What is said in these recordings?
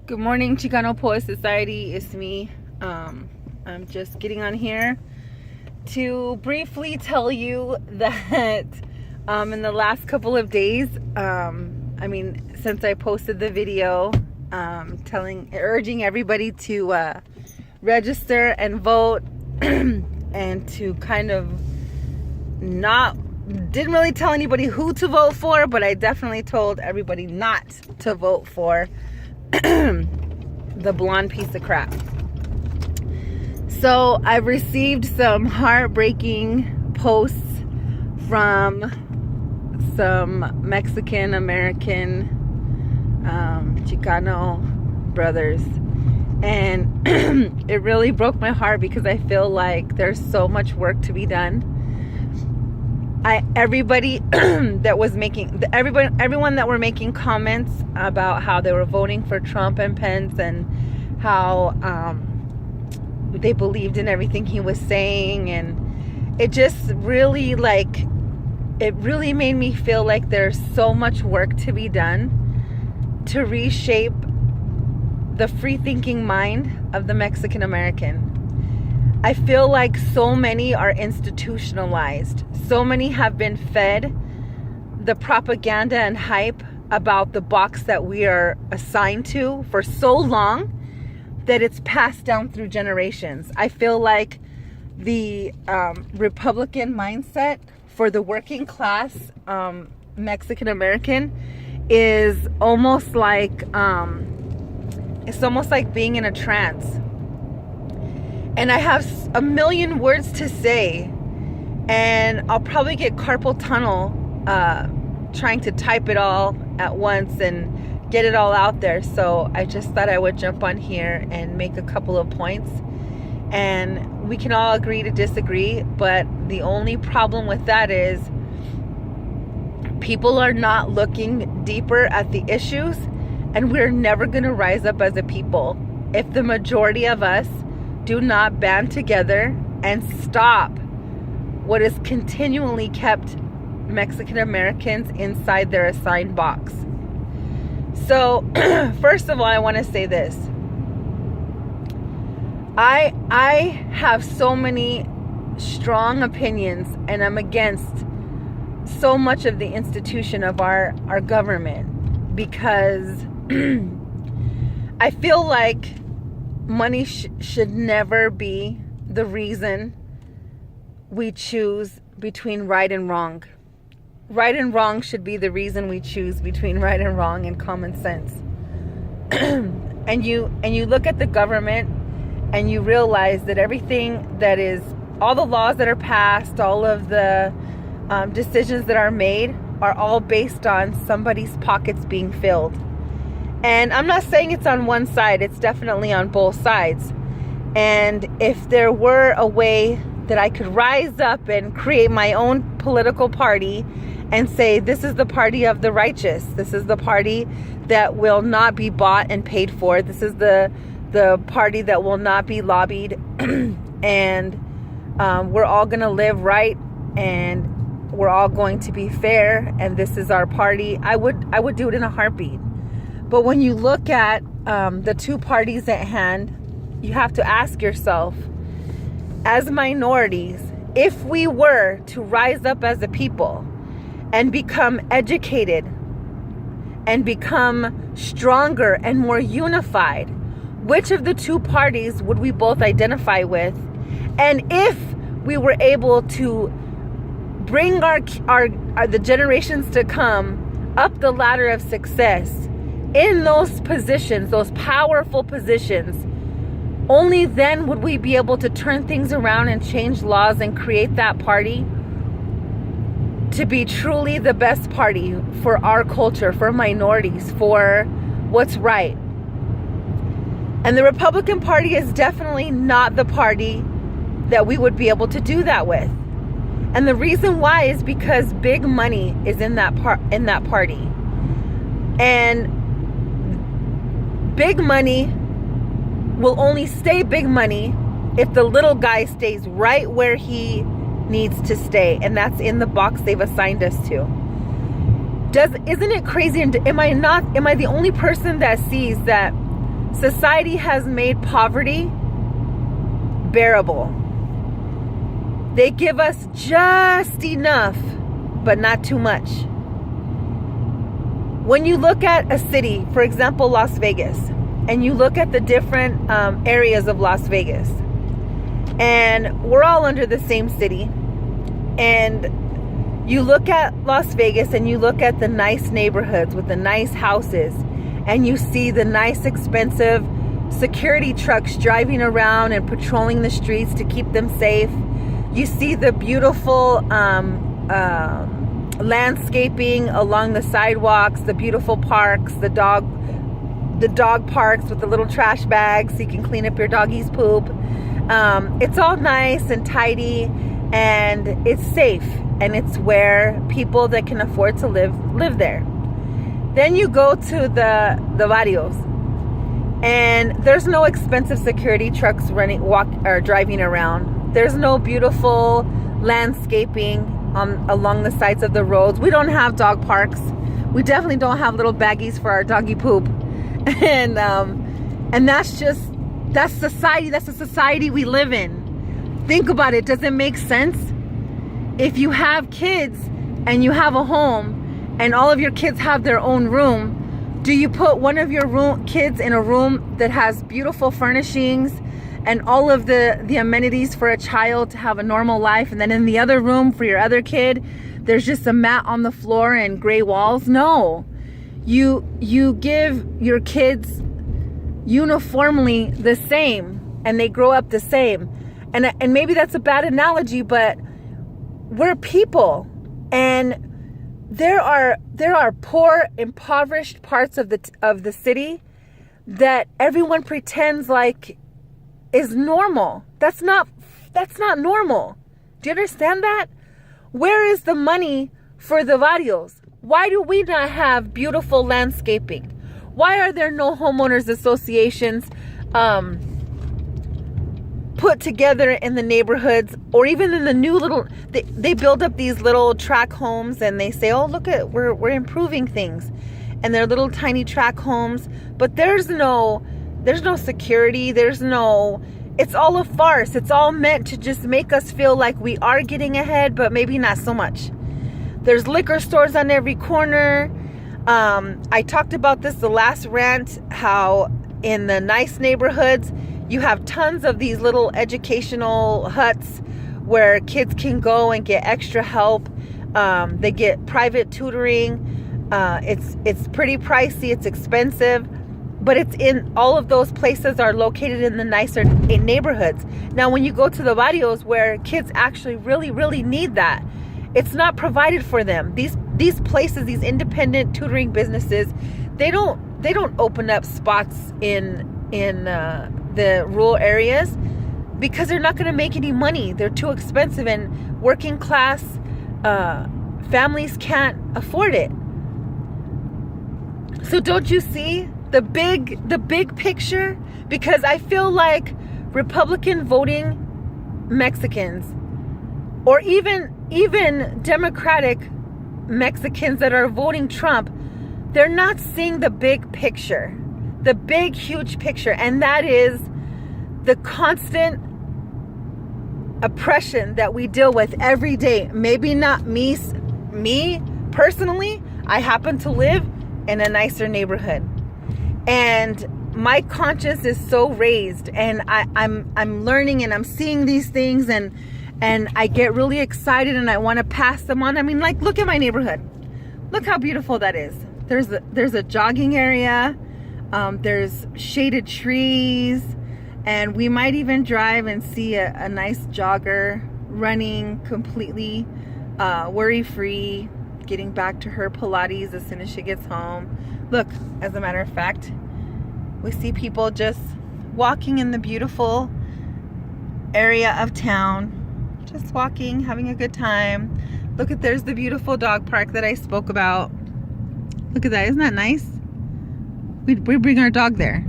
Good morning, Chicano Poet Society. It's me. I'm just getting on here to briefly tell you that in the last couple of days, since I posted the video urging everybody to register and vote and to kind of didn't really tell anybody who to vote for, but I definitely told everybody not to vote for the blonde piece of crap. So I've received some heartbreaking posts from some Mexican American Chicano brothers, and it really broke my heart because I feel like there's so much work to be done. Everyone that were making comments about how they were voting for Trump and Pence and how they believed in everything he was saying, and it just really made me feel like there's so much work to be done to reshape the free-thinking mind of the Mexican American. I feel like so many are institutionalized. So many have been fed the propaganda and hype about the box that we are assigned to for so long that it's passed down through generations. I feel like the Republican mindset for the working class Mexican American is almost like being in a trance. And I have a million words to say, and I'll probably get carpal tunnel trying to type it all at once and get it all out there. So I just thought I would jump on here and make a couple of points, and we can all agree to disagree, but the only problem with that is people are not looking deeper at the issues, and we're never going to rise up as a people if the majority of us do not band together and stop what has continually kept Mexican Americans inside their assigned box. So, first of all, I want to say this. I have so many strong opinions, and I'm against so much of the institution of our government because I feel like money should never be the reason we choose between right and wrong. Right and wrong should be the reason we choose between right and wrong and common sense. and you look at the government and you realize that all the laws that are passed, all of the decisions that are made are all based on somebody's pockets being filled. And I'm not saying it's on one side, it's definitely on both sides. And if there were a way that I could rise up and create my own political party and say, this is the party of the righteous, this is the party that will not be bought and paid for, this is the party that will not be lobbied, and we're all going to live right, and we're all going to be fair, and this is our party, I would do it in a heartbeat. But when you look at the two parties at hand, you have to ask yourself, as minorities, if we were to rise up as a people and become educated and become stronger and more unified, which of the two parties would we both identify with? And if we were able to bring the generations to come up the ladder of success in those positions, those powerful positions, only then would we be able to turn things around and change laws and create that party to be truly the best party for our culture, for minorities, for what's right. And the Republican Party is definitely not the party that we would be able to do that with. And the reason why is because big money is in that party. And big money will only stay big money if the little guy stays right where he needs to stay, and that's in the box they've assigned us to. Isn't it crazy? And am I the only person that sees that Society has made poverty bearable. They give us just enough, but not too much. When you look at a city, for example, Las Vegas, and you look at the different areas of Las Vegas, and we're all under the same city, and you look at Las Vegas and you look at the nice neighborhoods with the nice houses, and you see the nice expensive security trucks driving around and patrolling the streets to keep them safe. You see the beautiful landscaping along the sidewalks, the beautiful parks, the dog parks with the little trash bags so you can clean up your doggy's poop. It's all nice and tidy, and it's safe, and it's where people that can afford to live there. Then you go to the barrios, and there's no expensive security trucks driving around. There's no beautiful landscaping along the sides of the roads. We don't have dog parks. We definitely don't have little baggies for our doggy poop. And that's society. That's the society we live in. Think about it. Does it make sense? If you have kids and you have a home and all of your kids have their own room, do you put one of your kids in a room that has beautiful furnishings and all of the amenities for a child to have a normal life, and then in the other room for your other kid, there's just a mat on the floor and gray walls? No. You give your kids uniformly the same, and they grow up the same. And maybe that's a bad analogy, but we're people, and there are poor, impoverished parts of the city that everyone pretends like is normal. That's not normal. Do you understand that? Where is the money for the barrios? Why do we not have beautiful landscaping? Why are there no homeowners associations put together in the neighborhoods, or even in the new little, they build up these little tract homes and they say, oh, look at, we're improving things, and they're little tiny tract homes, but there's no security, it's all a farce. It's all meant to just make us feel like we are getting ahead, but maybe not so much. There's liquor stores on every corner. I talked about this the last rant, how in the nice neighborhoods, you have tons of these little educational huts where kids can go and get extra help. They get private tutoring. It's pretty pricey. It's expensive. But it's in all of those places are located in the nicer neighborhoods. Now, when you go to the barrios where kids actually really, really need that, it's not provided for them. These places, these independent tutoring businesses, they don't open up spots in the rural areas because they're not going to make any money. They're too expensive, and working class families can't afford it. So don't you see the big picture? Because I feel like Republican voting Mexicans, or even Democratic Mexicans that are voting Trump, they're not seeing the big picture, the big, huge picture. And that is the constant oppression that we deal with every day. Maybe not me personally. I happen to live in a nicer neighborhood, and my conscience is so raised, and I'm learning, and I'm seeing these things, and I get really excited, and I want to pass them on. I mean, like, look at my neighborhood. Look how beautiful that is. There's a jogging area. There's shaded trees, and we might even drive and see a nice jogger running completely worry-free, getting back to her Pilates as soon as she gets home. Look, as a matter of fact, we see people just walking in the beautiful area of town, just walking, having a good time. Look at, there's the beautiful dog park that I spoke about. Look at that. Isn't that nice? We bring our dog there.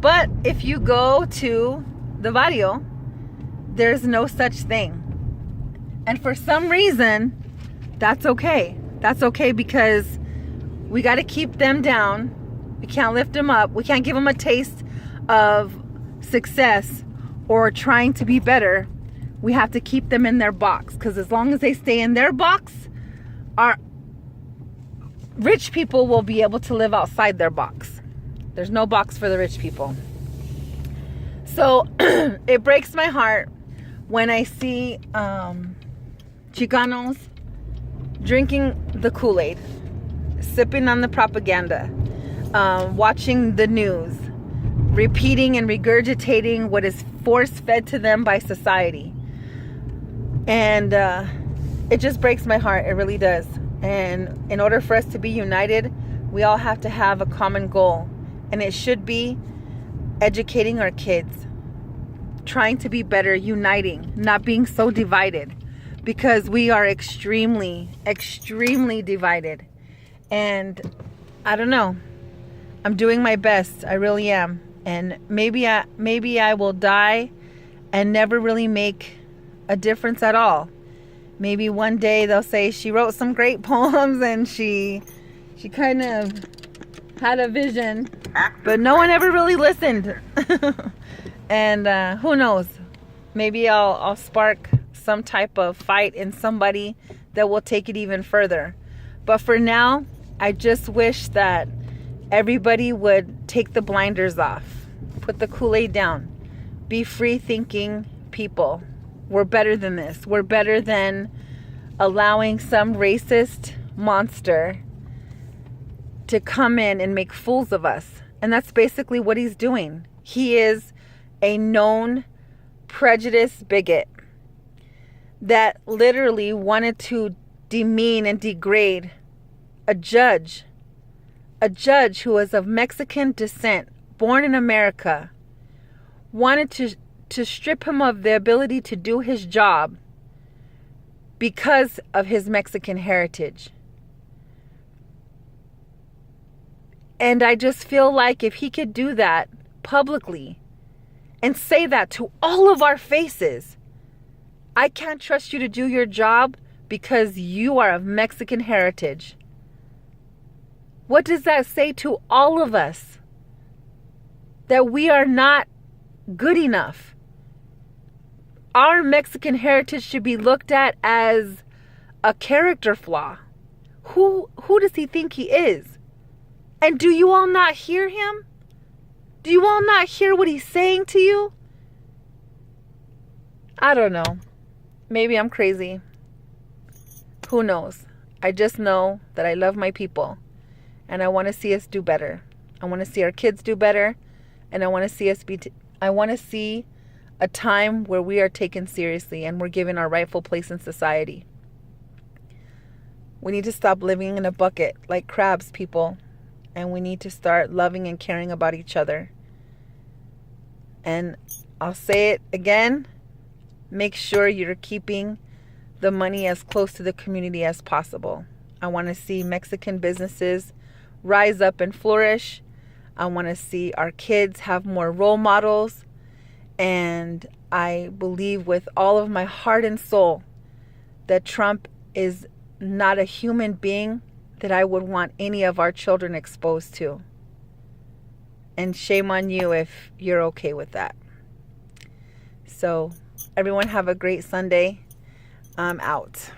But if you go to the barrio, there's no such thing. And for some reason, that's okay. That's okay, because we got to keep them down We can't lift them up. We can't give them a taste of success or trying to be better. We have to keep them in their box, because as long as they stay in their box, our rich people will be able to live outside their box. There's no box for the rich people. So it breaks my heart when I see Chicanos drinking the Kool-Aid, sipping on the propaganda, watching the news, repeating and regurgitating what is force-fed to them by society. And it just breaks my heart. It really does. And in order for us to be united, we all have to have a common goal. And it should be educating our kids, trying to be better, uniting, not being so divided, because we are extremely, extremely divided. And I don't know. I'm doing my best. I really am. And maybe I will die and never really make a difference at all. Maybe one day they'll say she wrote some great poems and she kind of had a vision, but no one ever really listened. And who knows? Maybe I'll spark some type of fight in somebody that will take it even further. But for now, I just wish that everybody would take the blinders off, put the Kool-Aid down, be free-thinking people. We're better than this. We're better than allowing some racist monster to come in and make fools of us. And that's basically what he's doing. He is a known prejudiced bigot that literally wanted to demean and degrade a judge who was of Mexican descent, born in America, wanted to strip him of the ability to do his job because of his Mexican heritage. And I just feel like if he could do that publicly and say that to all of our faces, I can't trust you to do your job because you are of Mexican heritage. What does that say to all of us? That we are not good enough. Our Mexican heritage should be looked at as a character flaw. Who does he think he is? And do you all not hear him? Do you all not hear what he's saying to you? I don't know. Maybe I'm crazy. Who knows? I just know that I love my people. And I want to see us do better. I want to see our kids do better. And I want to see us I want to see a time where we are taken seriously and we're given our rightful place in society. We need to stop living in a bucket like crabs, people. And we need to start loving and caring about each other. And I'll say it again. Make sure you're keeping the money as close to the community as possible. I want to see Mexican businesses rise up and flourish. I want to see our kids have more role models. And I believe with all of my heart and soul that Trump is not a human being that I would want any of our children exposed to. And shame on you if you're okay with that. So, everyone have a great Sunday. I'm out.